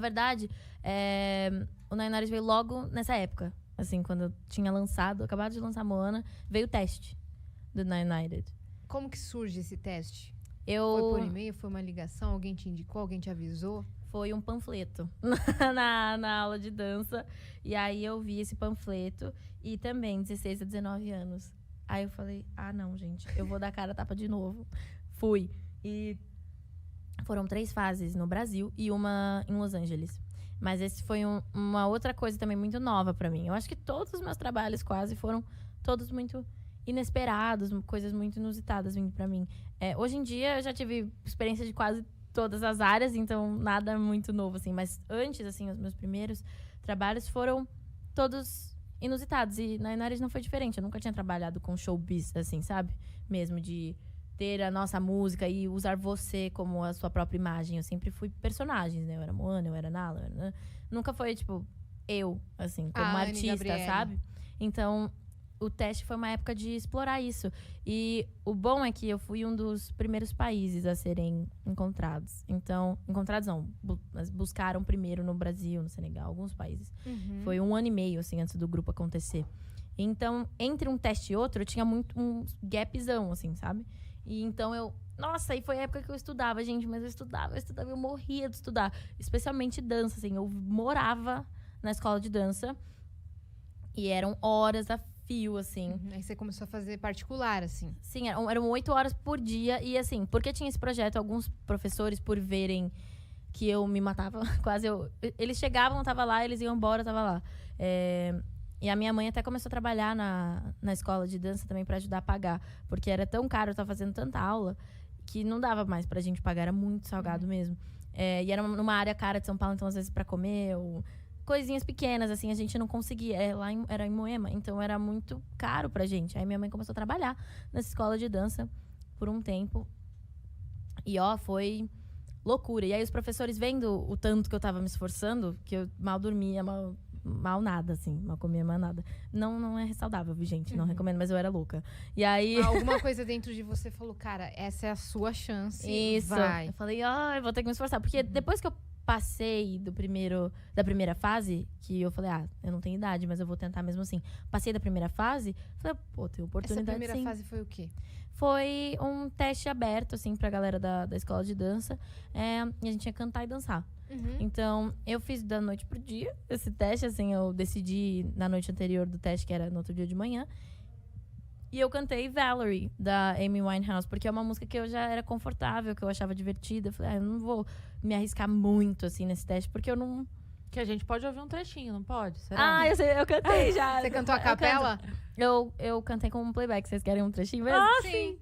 Na verdade, o Nine Inch veio logo nessa época. Assim, quando eu tinha acabado de lançar Moana, veio o teste do Nine Inch. Como que surge esse teste? Eu... Foi por e-mail? Foi uma ligação? Alguém te indicou? Alguém te avisou? Foi um panfleto na aula de dança. E aí eu vi esse panfleto. E também, 16 a 19 anos. Aí eu falei, não, gente, eu vou dar cara a tapa de novo. Fui. E foram 3 fases no Brasil e uma em Los Angeles. Mas esse foi uma outra coisa também muito nova pra mim. Eu acho que todos os meus trabalhos quase foram todos muito inesperados, coisas muito inusitadas vindo pra mim. Hoje em dia eu já tive experiência de quase todas as áreas, então nada muito novo, assim. Mas antes, assim, os meus primeiros trabalhos foram todos inusitados. E na Inares não foi diferente. Eu nunca tinha trabalhado com showbiz, assim, sabe? Mesmo de ter a nossa música e usar você como a sua própria imagem. Eu sempre fui personagens, né? Eu era Moana, eu era Nala. Nunca foi, tipo, eu, assim, como artista, sabe? Então, o teste foi uma época de explorar isso. E o bom é que eu fui um dos primeiros países a serem encontrados. Então, encontrados não, mas buscaram primeiro no Brasil, no Senegal, alguns países. Uhum. Foi 1 ano e meio, assim, antes do grupo acontecer. Então, entre um teste e outro, eu tinha muito um gapzão, assim, sabe? E então Nossa, aí foi a época que eu estudava, gente. Mas eu estudava, eu morria de estudar. Especialmente dança, assim. Eu morava na escola de dança. E eram horas a fio, assim. Aí você começou a fazer particular, assim. Sim, eram 8 horas por dia. E assim, porque tinha esse projeto, alguns professores, por verem que eu me matava, quase eles chegavam, eu tava lá, eles iam embora, eu tava lá. E a minha mãe até começou a trabalhar na escola de dança também pra ajudar a pagar. Porque era tão caro, eu tava fazendo tanta aula, que não dava mais pra gente pagar, era muito salgado mesmo. E era numa área cara de São Paulo, então às vezes pra comer, ou coisinhas pequenas, assim, a gente não conseguia. Era em Moema, então era muito caro pra gente. Aí minha mãe começou a trabalhar nessa escola de dança por um tempo. E foi loucura. E aí os professores vendo o tanto que eu tava me esforçando, que eu mal dormia, mal nada, assim. Mal comia, mal nada. Não é saudável, gente. Não recomendo, mas eu era louca. E aí... Alguma coisa dentro de você falou, cara, essa é a sua chance. Isso. Vai. Eu falei, eu vou ter que me esforçar. Porque depois que eu passei da primeira fase, que eu falei, eu não tenho idade, mas eu vou tentar mesmo assim. Passei da primeira fase, falei, tem oportunidade. Essa primeira fase foi o quê? Foi um teste aberto, assim, pra galera da escola de dança. E a gente ia cantar e dançar. Então, eu fiz da noite pro dia esse teste, assim, eu decidi na noite anterior do teste, que era no outro dia de manhã. E eu cantei Valerie, da Amy Winehouse, porque é uma música que eu já era confortável, que eu achava divertida. Eu falei, eu não vou me arriscar muito, assim, nesse teste, porque eu não... Que a gente pode ouvir um trechinho, não pode? Será? Eu sei, eu cantei já. Você cantou a capela? Eu cantei com um playback. Vocês querem um trechinho mesmo? Sim.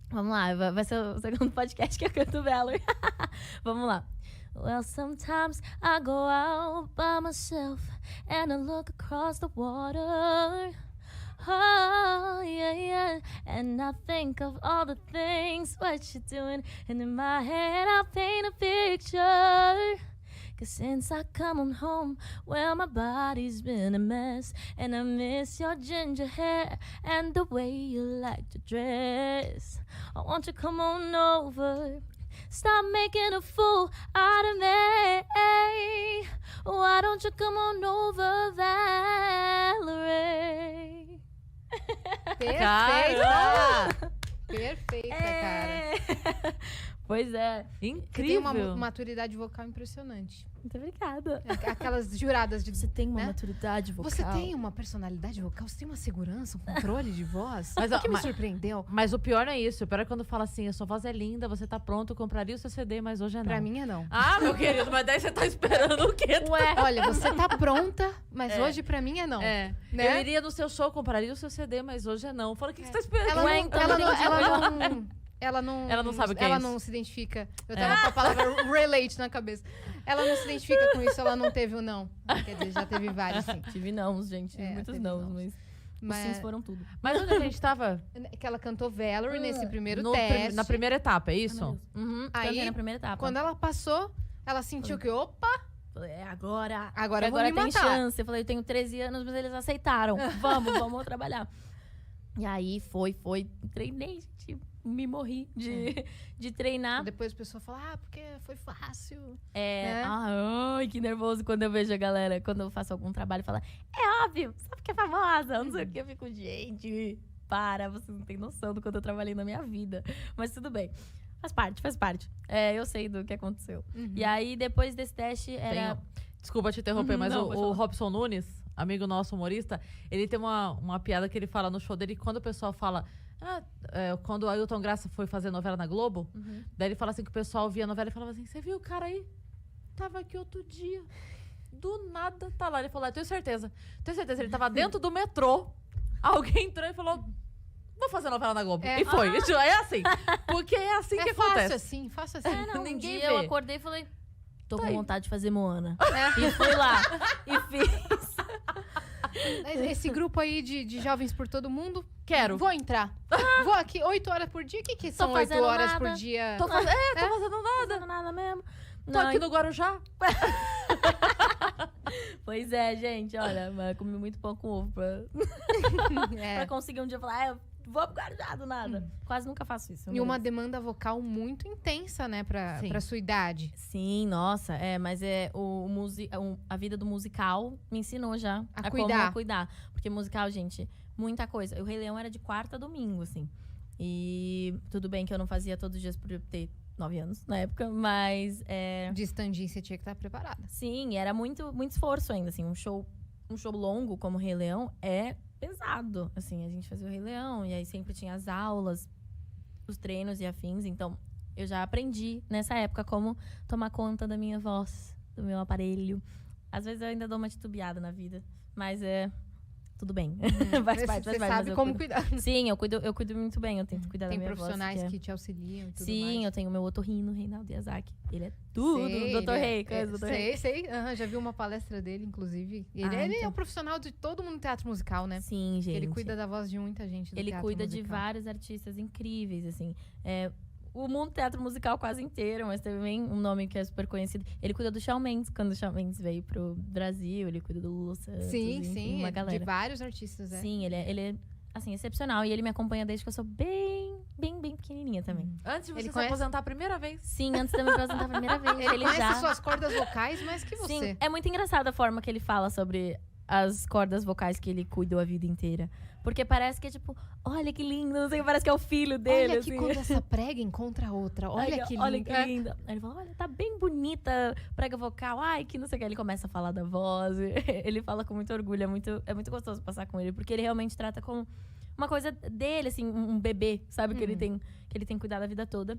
Vamos lá, vai ser o segundo podcast que eu canto Valerie. Vamos lá. Well, sometimes I go out by myself and I look across the water. Oh, yeah, yeah. And I think of all the things what you're doing. And in my head I paint a picture. Cause since I come on home, well, my body's been a mess. And I miss your ginger hair and the way you like to dress. I want you to come on over. Stop making a fool out of me. Why don't you come on over, Valerie? Perfeita! Perfeita, cara. Pois é. Incrível. Você tem uma maturidade vocal impressionante. Muito obrigada. Aquelas juradas de... Você tem uma né? maturidade vocal. Você tem uma personalidade vocal, você tem uma segurança, um controle de voz. Mas, O que me surpreendeu. Mas o pior não é isso. O pior é quando fala assim, a sua voz é linda, você tá pronto, eu compraria o seu CD, mas hoje é não. Pra mim é não. Meu querido, mas daí você tá esperando o quê? Ué. Olha, você tá pronta, mas hoje pra mim é não. Né? Eu iria no seu show, compraria o seu CD, mas hoje é não. Fala, o que você tá esperando? Ela não sabe o que é ela isso. não se identifica. Eu tava com a palavra relate na cabeça. Ela não se identifica com isso, ela não teve o não. Quer dizer, já teve vários, sim. Tive nãos, gente. Muitos teve nãos, nãos. mas os sims foram tudo. Mas onde a gente tava? Que ela cantou Valerie nesse primeiro No teste. na primeira etapa, é isso? Aí, na primeira etapa. Quando ela passou, ela sentiu que, opa, Falei, agora Agora eu vou me tem matar. chance. Eu falei, eu tenho 13 anos, mas eles aceitaram. Vamos trabalhar. E aí, treinei, gente, me morri de treinar. Depois a pessoa fala, porque foi fácil. É, ai, que nervoso quando eu vejo a galera, quando eu faço algum trabalho, fala, é óbvio, sabe que é famosa, não sei o que, eu fico, gente, você não tem noção do quanto eu trabalhei na minha vida. Mas tudo bem, faz parte. Eu sei do que aconteceu. E aí, depois desse teste, era... Desculpa te interromper, mas não, o Robson Nunes, amigo nosso humorista, ele tem uma piada que ele fala no show dele, quando o pessoal fala... quando o Ailton Graça foi fazer novela na Globo, daí ele fala assim que o pessoal via a novela e falava assim, você viu o cara aí? Tava aqui outro dia. Do nada tá lá. Ele falou, tenho certeza. Ele tava dentro do metrô. Alguém entrou e falou, vou fazer novela na Globo. E foi. É assim. Porque é assim que acontece. Fácil assim. Não, Ninguém eu vê. acordei e falei, tô com vontade de fazer Moana. E fui lá. E fiz. Esse grupo aí de jovens por todo mundo, Quero. vou entrar. Vou aqui 8 horas por dia. O que são 8 fazendo horas nada. por dia? Tô fazendo nada. Não fazendo nada mesmo. Tô aqui no Guarujá. Pois é, gente, olha, mas comi muito pão com ovo pra conseguir um dia falar, eu vou pro Guarujá do nada. Quase nunca faço isso. E uma demanda vocal muito intensa, né, pra sua idade. Sim, nossa, mas a vida do musical me ensinou já A como cuidar. cuidar. Porque musical, gente, muita coisa. O Rei Leão era de quarta a domingo, assim. E tudo bem que eu não fazia todos os dias por eu ter 9 anos na época, mas De stand-in você tinha que estar preparada. sim, era muito, muito esforço ainda, assim. Um show longo como o Rei Leão é pesado, assim. A gente fazia o Rei Leão e aí sempre tinha as aulas, os treinos e afins. Então, eu já aprendi nessa época como tomar conta da minha voz, do meu aparelho. Às vezes eu ainda dou uma titubeada na vida, mas tudo bem. faz parte, Você mas sabe eu como cuido. cuidar. Sim, eu cuido muito bem, eu tento cuidar Tem da minha voz. profissionais que é- que te auxiliam e tudo Sim, mais. eu tenho o meu otorrino, Reinaldo Yazaki. Ele é tudo, Sei, Dr. Rei, conhece o Dr. Rei? Sei. Já vi uma palestra dele, inclusive. Ele é então. um profissional de todo mundo no teatro musical, né? Sim, gente. Ele cuida da voz de muita gente do Ele teatro cuida de musical. vários artistas incríveis, assim. O mundo teatro musical quase inteiro, mas também um nome que é super conhecido. Ele cuida do Shawn Mendes, quando o Shawn Mendes veio pro Brasil. Ele cuida do Lulu Santos, Sim, enfim, sim. uma galera. De vários artistas, é. Sim, ele é, assim, excepcional. E ele me acompanha desde que eu sou bem pequenininha também. Antes de você Ele se conhece? aposentar a primeira vez. Sim, antes de eu me apresentar a primeira vez. Ele ele conhece já... suas cordas vocais mais que você. Sim, é muito engraçada a forma que ele fala sobre as cordas vocais que ele cuidou a vida inteira. Porque parece que é tipo, olha que lindo, não sei, parece que é o filho dele. Olha que assim. quando essa prega encontra outra. Olha que lindo. Olha que linda. Aí ele fala, olha, tá bem bonita prega vocal. Ai, que não sei o que. Ele começa a falar da voz. Ele fala com muito orgulho. É muito gostoso passar com ele. Porque ele realmente trata como uma coisa dele, assim, um bebê, sabe? Que ele tem cuidado a vida toda.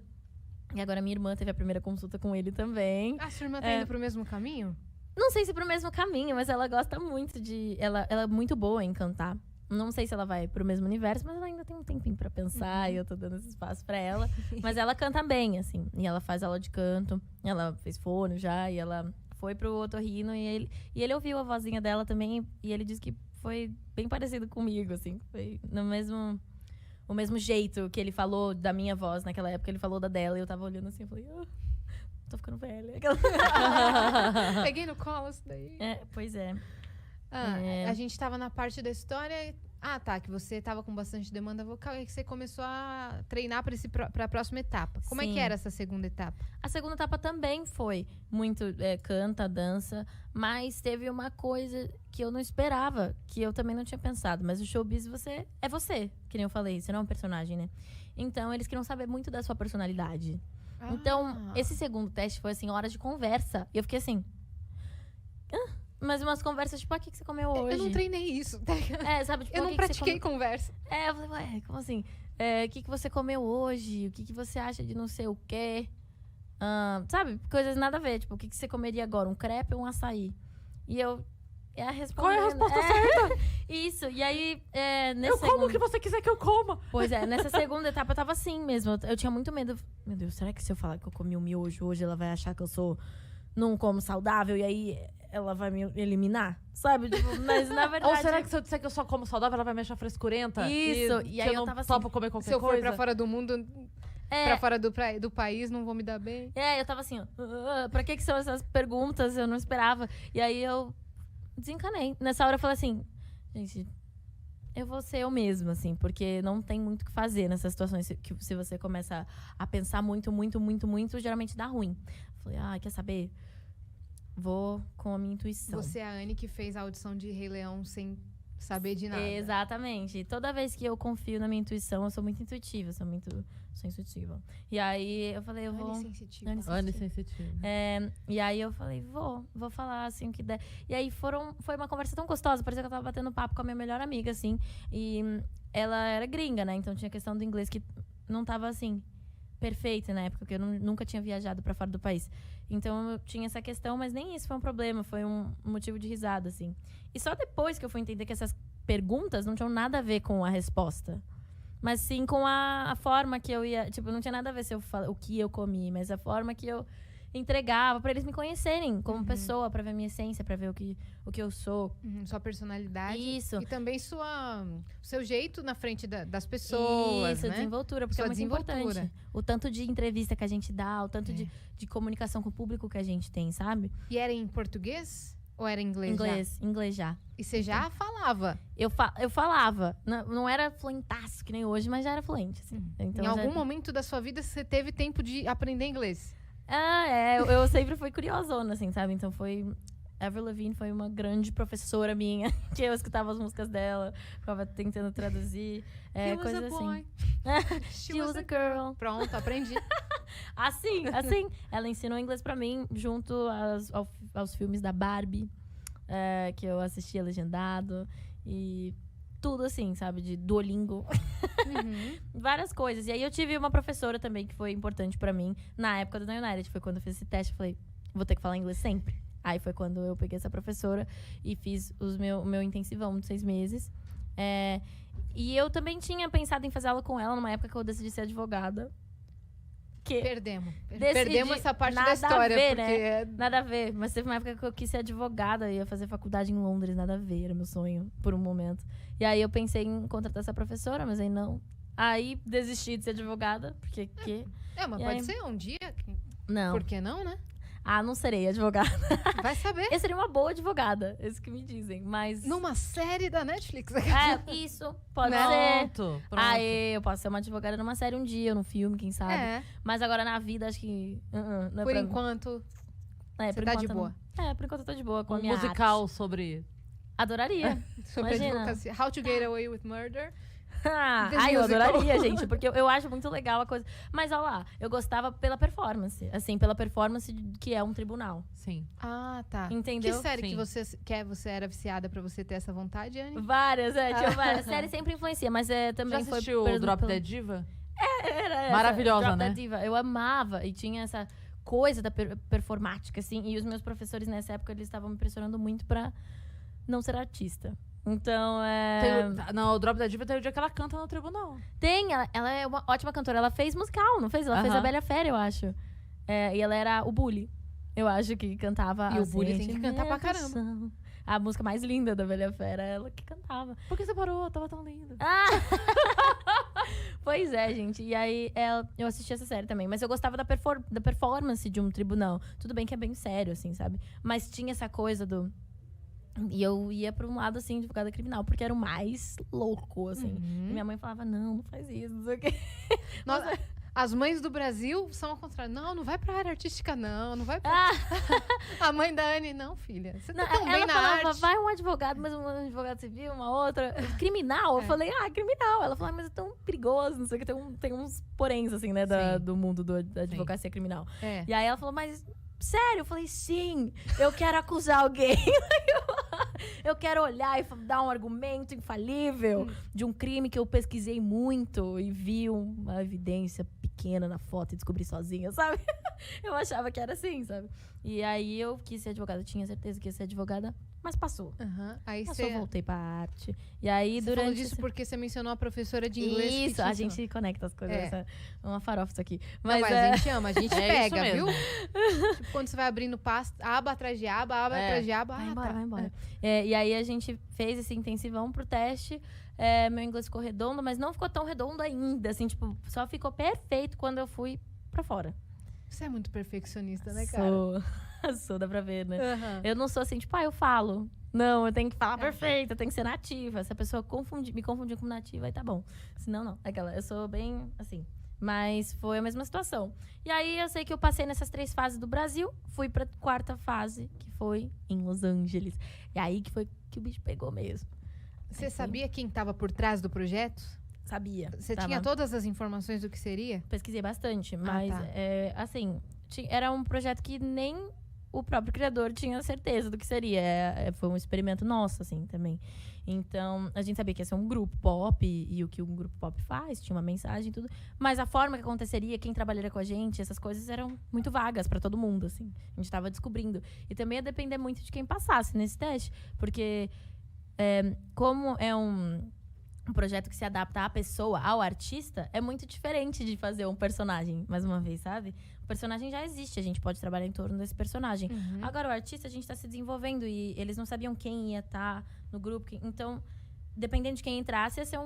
E agora minha irmã teve a primeira consulta com ele também. A sua irmã tá indo pro mesmo caminho? Não sei se pro mesmo caminho, mas ela gosta muito de... Ela é muito boa em cantar. Não sei se ela vai pro mesmo universo, mas ela ainda tem um tempinho pra pensar. E eu tô dando esse espaço pra ela. Mas ela canta bem, assim. E ela faz aula de canto. Ela fez fono já. E ela foi pro otorrino. E ele ouviu a vozinha dela também. E ele disse que foi bem parecido comigo, assim. Foi o mesmo jeito que ele falou da minha voz naquela época. Ele falou da dela. E eu tava olhando assim, eu falei... tô ficando velha. Peguei no colo isso daí. Pois é. A gente tava na parte da história. Que você tava com bastante demanda vocal e que você começou a treinar pra a próxima etapa. Como é Sim. que era essa segunda etapa? A segunda etapa também foi muito canta, dança, mas teve uma coisa que eu não esperava, que eu também não tinha pensado. Mas o showbiz é você, que nem eu falei, você não é um personagem, né? Então, eles queriam saber muito da sua personalidade. Então, esse segundo teste foi, assim, horas de conversa. E eu fiquei assim... Mas umas conversas, tipo, o que você comeu hoje? Eu não treinei isso. Sabe? Tipo, Eu "Ah, não que você pratiquei conversa. Eu falei, ué, como assim? O que você comeu hoje? O que você acha de não sei o quê? Sabe? Coisas nada a ver. Tipo, o que você comeria agora? Um crepe ou um açaí? E eu... Qual é a resposta certa? Isso. E aí, Eu como o que você quiser que eu coma. Pois é, nessa segunda etapa eu tava assim mesmo. Eu tinha muito medo. Meu Deus, será que se eu falar que eu comi um miojo hoje, ela vai achar que eu não como saudável e aí ela vai me eliminar? Sabe? Tipo, mas na verdade... Ou será que se eu disser que eu só como saudável, ela vai me achar frescurenta? Isso. E E aí eu eu não tava assim... topo comer qualquer Se eu for coisa? pra fora do mundo, pra fora do país, não vou me dar bem. Eu tava assim, pra que são essas perguntas? Eu não esperava. E aí eu desencanei. Nessa hora eu falei assim, gente, eu vou ser eu mesma, assim, porque não tem muito o que fazer nessas situações. Se você começa a pensar muito, geralmente dá ruim. Falei, quer saber? Vou com a minha intuição. Você é a Anne que fez a audição de Rei Leão sem saber de nada. Exatamente. Toda vez que eu confio na minha intuição, eu sou muito intuitiva, sou intuitiva. E aí eu falei, eu vou... Anne sensitiva. Anne sensitiva. E aí eu falei, vou falar assim o que der. E aí foi uma conversa tão gostosa, parecia que eu tava batendo papo com a minha melhor amiga, assim. E ela era gringa, né? Então tinha questão do inglês que não tava assim, perfeita na época, porque eu nunca tinha viajado pra fora do país. Então eu tinha essa questão, mas nem isso foi um problema, foi um motivo de risada, assim. E só depois que eu fui entender que essas perguntas não tinham nada a ver com a resposta. Mas sim com a forma que eu ia... Tipo, não tinha nada a ver se eu o que eu comi, mas a forma que eu entregava pra eles me conhecerem como pessoa, pra ver a minha essência, pra ver o que eu sou. Sua personalidade. Isso. E também o seu jeito na frente das pessoas, Isso, né? a desenvoltura, porque Sua é muito importante. O tanto de entrevista que a gente dá, o tanto de comunicação com o público que a gente tem, sabe? E era em português? Ou era em inglês já? Inglês já. E você já falava? Eu falava. Não era fluentaço que nem hoje, mas já era fluente. Assim. Então, em algum momento da sua vida, você teve tempo de aprender inglês? Eu sempre fui curiosona, assim, sabe? Então Avril Lavigne foi uma grande professora minha, que eu escutava as músicas dela, ficava tentando traduzir, coisas assim. She was a girl. Pronto, aprendi. assim, ela ensinou inglês pra mim, junto aos filmes da Barbie, que eu assistia legendado, e tudo assim, sabe? De Duolingo. Várias coisas. E aí eu tive uma professora também que foi importante pra mim, na época do The United. Foi quando eu fiz esse teste, eu falei, vou ter que falar inglês sempre. Aí foi quando eu peguei essa professora e fiz o meu intensivão de 6 meses. E eu também tinha pensado em fazer aula com ela numa época que eu decidi ser advogada. Perdemos essa parte da história. Nada a ver. Mas teve uma época que eu quis ser advogada. Ia fazer faculdade em Londres, nada a ver. Era meu sonho, por um momento. E aí eu pensei em contratar essa professora, mas aí não. Aí desisti de ser advogada, porque... mas pode ser um dia. Não. Por que não, né? Não serei advogada. Vai saber. Eu seria uma boa advogada, isso que me dizem, mas... Numa série da Netflix. Isso, pode ser. Pronto. Eu posso ser uma advogada numa série um dia, num filme, quem sabe. Mas agora na vida, acho que... não é por enquanto, você tá de boa. Por enquanto eu tô de boa com a minha musical arte. sobre... Adoraria. Sobre advocacia. How to Get Away with Murder. Eu adoraria, gente, porque eu acho muito legal a coisa. Mas, olha lá, eu gostava pela performance. Assim, pela performance que é um tribunal. Sim. Tá. Entendeu? Que série que você era viciada pra você ter essa vontade, Anne? Várias, tinha várias. A série sempre influencia, mas também Já assistiu foi... o Drop Dead Diva? Era essa. Maravilhosa, Drop né? Dead Diva. Eu amava. E tinha essa coisa da performática, assim. E os meus professores, nessa época, eles estavam me pressionando muito pra não ser artista. Então, o Drop Dead Diva tem o dia que ela canta no tribunal. Tem, ela é uma ótima cantora. Ela fez musical, não fez? Ela fez a Bela Fera, eu acho. E ela era o Bully. Eu acho que cantava... E o Bully tem que cantar pra caramba. A música mais linda da Bela Fera, ela que cantava. Por que você parou? Tava tão linda. Pois é, gente. E aí, eu assisti essa série também. Mas eu gostava da performance de um tribunal. Tudo bem que é bem sério, assim, sabe? Mas tinha essa coisa do... E eu ia pra um lado, assim, advogada criminal, porque era o mais louco, assim. E minha mãe falava, não faz isso, não sei o quê. Nossa, as mães do Brasil são ao contrário. Não vai pra área artística, não vai pra... A mãe da Anne, não, filha, você tá tão bem na falava, arte. vai um advogado, mas um advogado civil, uma outra. Criminal? Eu falei, criminal. Ela falou, mas é tão perigoso, não sei o que. Tem uns poréns, assim, né, do mundo da advocacia criminal. E aí ela falou, mas... Sério? Eu falei, sim, eu quero acusar alguém. Eu quero olhar e dar um argumento infalível de um crime que eu pesquisei muito e vi uma evidência pequena na foto e descobri sozinha, sabe? Eu achava que era assim, sabe? E aí eu quis ser advogada, eu tinha certeza que ia ser advogada, mas passou. Aí eu voltei pra arte. E aí, você falou disso porque você mencionou a professora de inglês. Isso, a gente conecta as coisas. Uma farofa isso aqui. Mas a gente ama, a gente pega, viu? Tipo, quando você vai abrindo aba atrás de aba atrás de aba. Vai embora. E aí a gente fez esse intensivão pro teste. Meu inglês ficou redondo, mas não ficou tão redondo ainda. Assim, tipo, só ficou perfeito quando eu fui pra fora. Você é muito perfeccionista, né, cara? Sou, dá pra ver, né? Eu não sou assim, tipo, eu falo. Não, eu tenho que falar perfeito, eu tenho que ser nativa. Se a pessoa me confundir com nativa, aí tá bom. Senão, não. Eu sou bem assim. Mas foi a mesma situação. E aí, eu sei que eu passei nessas 3 fases do Brasil. Fui pra 4ª fase, que foi em Los Angeles. E aí que foi que o bicho pegou mesmo. Você sabia quem estava por trás do projeto? Sabia. Você tinha todas as informações do que seria? Pesquisei bastante, mas, tá. assim, era um projeto que nem o próprio criador tinha certeza do que seria. Foi um experimento nosso, assim, também. Então, a gente sabia que ia ser um grupo pop e o que um grupo pop faz, tinha uma mensagem e tudo. Mas a forma que aconteceria, quem trabalharia com a gente, essas coisas eram muito vagas pra todo mundo, assim. A gente tava descobrindo. E também ia depender muito de quem passasse nesse teste. Porque, como é um projeto que se adapta à pessoa, ao artista, é muito diferente de fazer um personagem, mais uma vez, sabe? O personagem já existe, a gente pode trabalhar em torno desse personagem. Uhum. Agora, o artista, a gente tá se desenvolvendo e eles não sabiam quem ia estar no grupo. Então, dependendo de quem entrasse, ia ser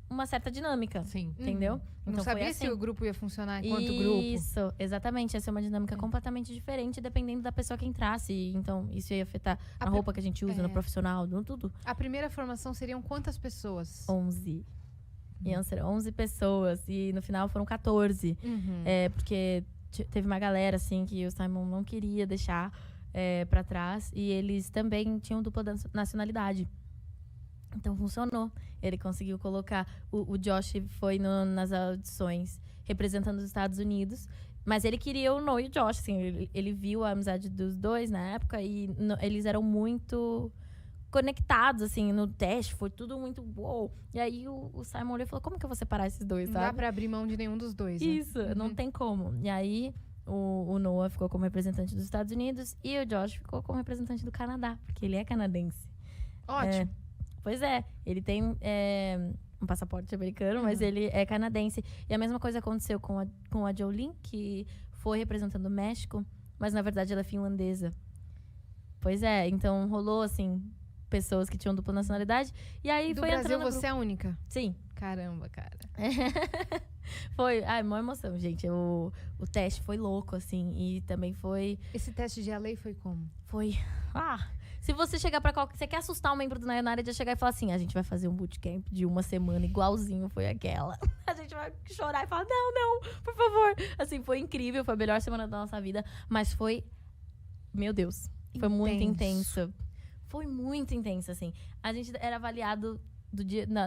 uma certa dinâmica. Sim. Entendeu? Não Então, sabia foi assim. se o grupo ia funcionar enquanto grupo. Isso, exatamente. Ia ser uma dinâmica completamente diferente, dependendo da pessoa que entrasse. Então, isso ia afetar a roupa que a gente usa, no profissional, no tudo. A primeira formação seriam quantas pessoas? 11. Iam ser 11 pessoas. E no final foram 14. Uhum. Porque teve uma galera, assim, que o Simon não queria deixar pra trás. E eles também tinham dupla nacionalidade. Então, funcionou. Ele conseguiu colocar... O Josh foi nas audições representando os Estados Unidos. Mas ele queria o Noah e o Josh, assim. Ele viu a amizade dos dois na época. E eles eram muito conectados, assim, no teste. Foi tudo muito uou. E aí, o Simon olhou e falou, como que eu vou separar esses dois, Não sabe? dá pra abrir mão de nenhum dos dois, né? Isso, não tem como. E aí, o Noah ficou como representante dos Estados Unidos. E o Josh ficou como representante do Canadá. Porque ele é canadense. Ótimo. Pois é, ele tem um passaporte americano, mas ele é canadense. E a mesma coisa aconteceu com a Jolene, que foi representando o México, mas na verdade ela é finlandesa. Pois é, então rolou, assim, pessoas que tinham dupla nacionalidade. E aí Do foi Brasil, entrando no você é a única? Sim. Caramba, cara. Foi, maior emoção, gente. O teste foi louco, assim, e também foi... Esse teste de LA foi como? Foi... Se você chegar pra qualquer... Você quer assustar um membro do Nayonara de chegar e falar assim, a gente vai fazer um bootcamp de 1 semana igualzinho foi aquela. A gente vai chorar e falar, não, por favor. Assim, foi incrível, foi a melhor semana da nossa vida. Mas foi... Meu Deus. Foi muito intenso. Foi muito intenso, assim. A gente era avaliado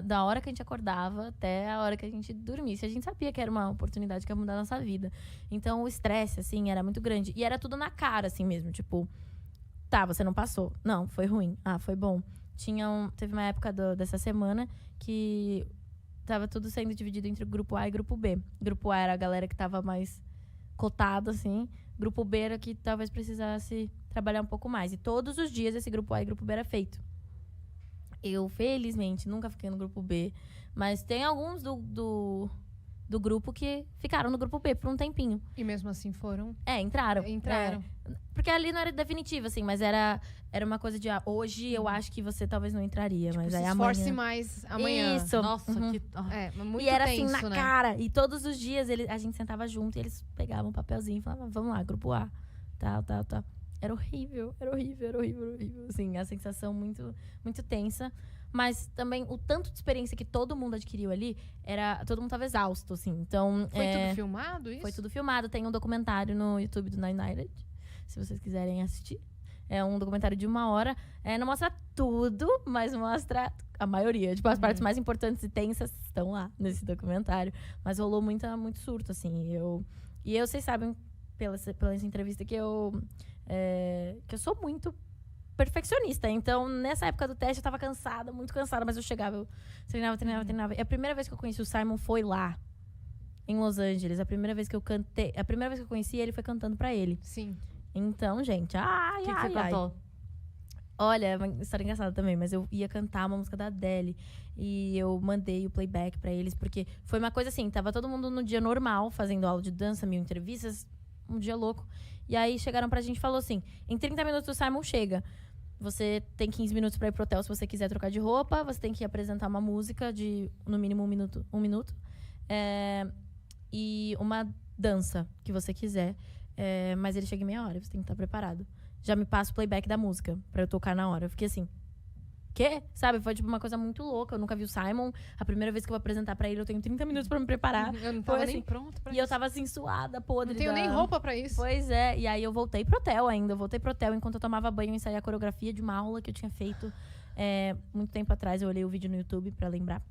da hora que a gente acordava até a hora que a gente dormisse. A gente sabia que era uma oportunidade que ia mudar a nossa vida. Então, o estresse, assim, era muito grande. E era tudo na cara, assim mesmo. Tipo... Tá, você não passou. Não, foi ruim. Foi bom. Teve uma época dessa semana que tava tudo sendo dividido entre o grupo A e o grupo B. Grupo A era a galera que tava mais cotada, assim. Grupo B era que talvez precisasse trabalhar um pouco mais. E todos os dias esse grupo A e grupo B era feito. Eu, felizmente, nunca fiquei no grupo B. Mas tem alguns do grupo que ficaram no grupo B por um tempinho. E mesmo assim foram? Entraram. Entraram. Porque ali não era definitivo, assim, mas era uma coisa de hoje eu acho que você talvez não entraria, Tipo, mas se aí esforce amanhã... mais amanhã. Isso. Nossa, que... Muito e era tenso, assim, na né? cara. E todos os dias a gente sentava junto e eles pegavam um papelzinho e falavam, vamos lá, grupo A. Tal. Era horrível. Assim, a sensação muito, muito tensa. Mas também o tanto de experiência que todo mundo adquiriu ali, todo mundo tava exausto, assim. Então, Foi tudo filmado, isso? Foi tudo filmado. Tem um documentário no YouTube do Nine United, se vocês quiserem assistir. É um documentário de 1 hora. Não mostra tudo, mas mostra a maioria. Tipo, as partes mais importantes e tensas estão lá nesse documentário. Mas rolou muito surto, assim. E vocês sabem, pela essa entrevista, que eu sou muito perfeccionista. Então, nessa época do teste, eu tava cansada, muito cansada. Mas eu chegava, eu treinava. E a primeira vez que eu conheci o Simon foi lá, em Los Angeles. A primeira vez que eu conheci ele foi cantando pra ele. Sim. Então, gente, O que você cantou? Olha, é uma história engraçada também, mas eu ia cantar uma música da Adele. E eu mandei o playback pra eles, porque foi uma coisa assim, tava todo mundo no dia normal, fazendo aula de dança, 1000 entrevistas, um dia louco. E aí chegaram pra gente e falou assim, em 30 minutos o Simon chega. Você tem 15 minutos pra ir pro hotel se você quiser trocar de roupa, você tem que apresentar uma música de, no mínimo, 1 minuto. E uma dança que você quiser. Mas ele chega em meia hora, você tem que estar preparado. Já me passa o playback da música pra eu tocar na hora. Eu fiquei assim, quê? Sabe? Foi, tipo, uma coisa muito louca. Eu nunca vi o Simon. A primeira vez que eu vou apresentar pra ele, eu tenho 30 minutos pra me preparar. Eu não tava Foi, nem assim, pronta pra E isso. eu tava, assim, suada, podre. Não tenho nem roupa pra isso. Pois é. E aí eu voltei pro hotel ainda. Eu voltei pro hotel enquanto eu tomava banho e ensaiei a coreografia de uma aula que eu tinha feito muito tempo atrás. Eu olhei o vídeo no YouTube pra lembrar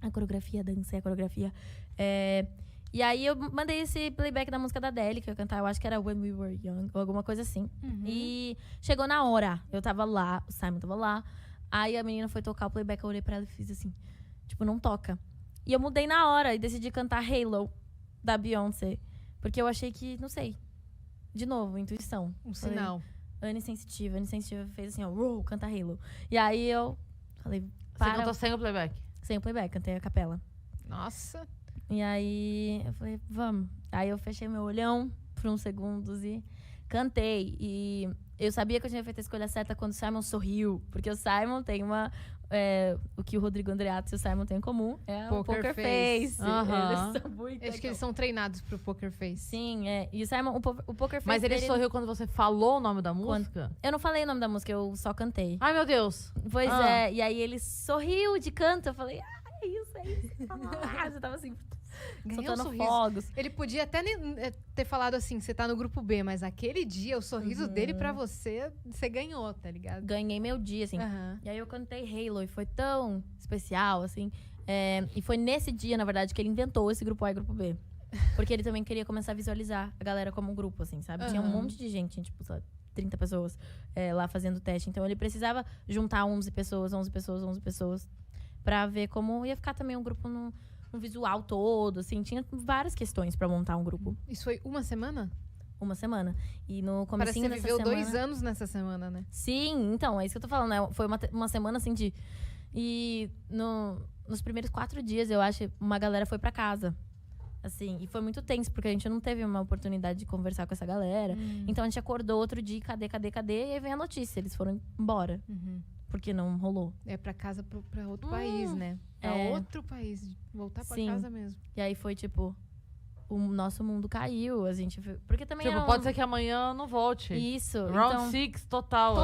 a coreografia, dancei a coreografia. E aí eu mandei esse playback da música da Adele, que eu ia cantar, eu acho que era When We Were Young, ou alguma coisa assim. E chegou na hora, eu tava lá, o Simon tava lá. Aí a menina foi tocar o playback, eu olhei pra ela e fiz assim, tipo, não toca. E eu mudei na hora e decidi cantar Halo, da Beyoncé. Porque eu achei que, não sei, de novo, intuição. Um sinal. Anne Sensitiva fez assim, ó, canta Halo. E aí eu falei, Você cantou sem o playback? Sem o playback, cantei a capela. Nossa. E aí eu falei, vamos. Aí eu fechei meu olhão por uns segundos e cantei. E eu sabia que eu tinha feito a escolha certa quando o Simon sorriu. Porque o Simon tem o que o Rodrigo Andreato e o Simon têm em comum é o Poker Face. Eles são muito... Acho que eles são treinados pro Poker Face. Sim, E o Simon, o Poker Face Mas ele dele... sorriu quando você falou o nome da música? Eu não falei o nome da música, eu só cantei. Ai, meu Deus. Pois é. E aí ele sorriu de canto. Eu falei, é isso. Você tava assim... Ganhou soltando um sorriso. fogos. Ele podia até ter falado assim, você tá no grupo B, mas aquele dia, o sorriso dele pra você ganhou, tá ligado? Ganhei meu dia, assim. E aí eu cantei Halo e foi tão especial, assim. E foi nesse dia, na verdade, que ele inventou esse grupo A e grupo B. Porque ele também queria começar a visualizar a galera como um grupo, assim, sabe? Tinha um monte de gente, tinha, tipo, 30 pessoas lá fazendo teste. Então ele precisava juntar 11 pessoas, pra ver como ia ficar também um grupo no visual todo, assim. Tinha várias questões pra montar um grupo. Isso foi uma semana? Uma semana. E no Parece comecinho que você dessa viveu semana... 2 anos nessa semana, né? Sim, então, é isso que eu tô falando, né? Foi uma semana, assim, de... E nos primeiros 4 dias, eu acho, uma galera foi pra casa. Assim, e foi muito tenso, porque a gente não teve uma oportunidade de conversar com essa galera. Então, a gente acordou outro dia, cadê? E aí vem a notícia, eles foram embora. Porque não rolou. É pra casa, pra outro país, né? Outro país. Voltar pra casa mesmo. E aí foi, tipo... O nosso mundo caiu, a gente... Porque também Tipo, pode ser que amanhã não volte. Isso. Round 6, total,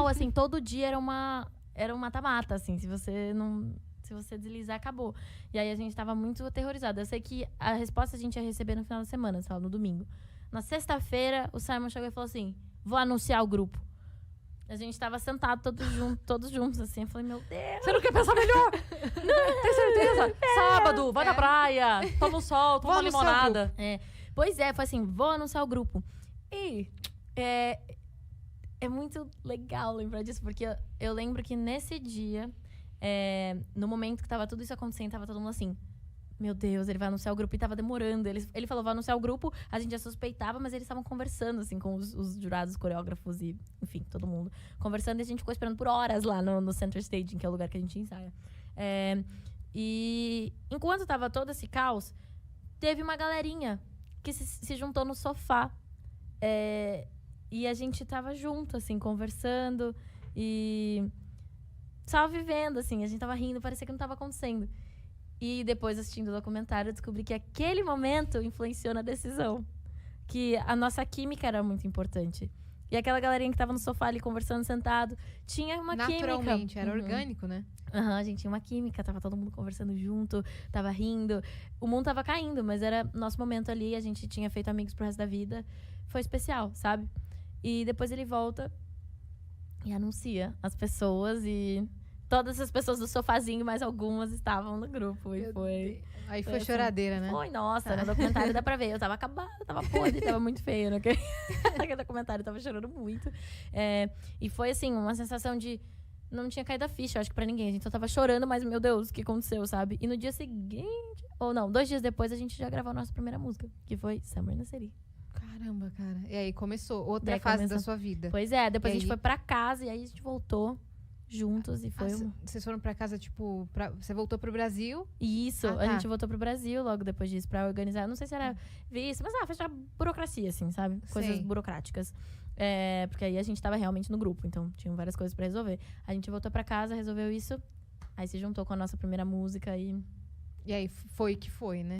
assim. Todo dia era um mata-mata, assim. Se você deslizar, acabou. E aí a gente tava muito aterrorizada. Eu sei que a resposta a gente ia receber no final da semana, sei lá, no domingo. Na sexta-feira, o Simon chegou e falou assim, vou anunciar o grupo. A gente tava sentado todos juntos, assim. Eu falei, meu Deus. Você não quer pensar melhor? Tem certeza? Sábado, vai na praia, toma um sol, toma uma limonada. Pois é, foi assim, vou anunciar o grupo. E é muito legal lembrar disso, porque eu lembro que nesse dia, no momento que tava tudo isso acontecendo, tava todo mundo assim... Meu Deus, ele vai anunciar o grupo e tava demorando. Ele falou, vai anunciar o grupo, a gente já suspeitava, mas eles estavam conversando, assim, com os jurados, coreógrafos e, enfim, todo mundo. Conversando e a gente ficou esperando por horas lá no Center Staging, que é o lugar que a gente ensaia. E enquanto tava todo esse caos, teve uma galerinha que se juntou no sofá. E a gente tava junto, assim, conversando e só vivendo, assim. A gente tava rindo, parecia que não tava acontecendo. E depois, assistindo o documentário, eu descobri que aquele momento influenciou na decisão. Que a nossa química era muito importante. E aquela galerinha que tava no sofá ali conversando, sentado, tinha uma química. Naturalmente, era orgânico, né? A gente tinha uma química, tava todo mundo conversando junto, tava rindo. O mundo tava caindo, mas era nosso momento ali, a gente tinha feito amigos pro resto da vida. Foi especial, sabe? E depois ele volta e anuncia as pessoas e... Todas as pessoas do sofazinho, mais algumas estavam no grupo. E foi... Aí foi choradeira, né? Foi, nossa, no documentário dá pra ver. Eu tava acabada, tava podre, tava muito feio. Naquele documentário eu tava chorando muito. E foi, assim, uma sensação de... Não tinha caído a ficha, eu acho que pra ninguém. A gente só tava chorando, mas, meu Deus, o que aconteceu, sabe? E no dia seguinte... Ou não, 2 dias depois, a gente já gravou a nossa primeira música. Que foi Summer na City. Caramba, cara. E aí começou outra fase da sua vida. Pois é, depois a gente foi pra casa e aí a gente voltou... juntos e foi Vocês foram pra casa, tipo... Você voltou pro Brasil? Isso, a gente voltou pro Brasil logo depois disso pra organizar. Não sei se era visto, mas fechar burocracia, assim, sabe? Coisas burocráticas. Porque aí a gente tava realmente no grupo, então tinham várias coisas pra resolver. A gente voltou pra casa, resolveu isso, aí se juntou com a nossa primeira música e... E aí foi que foi, né?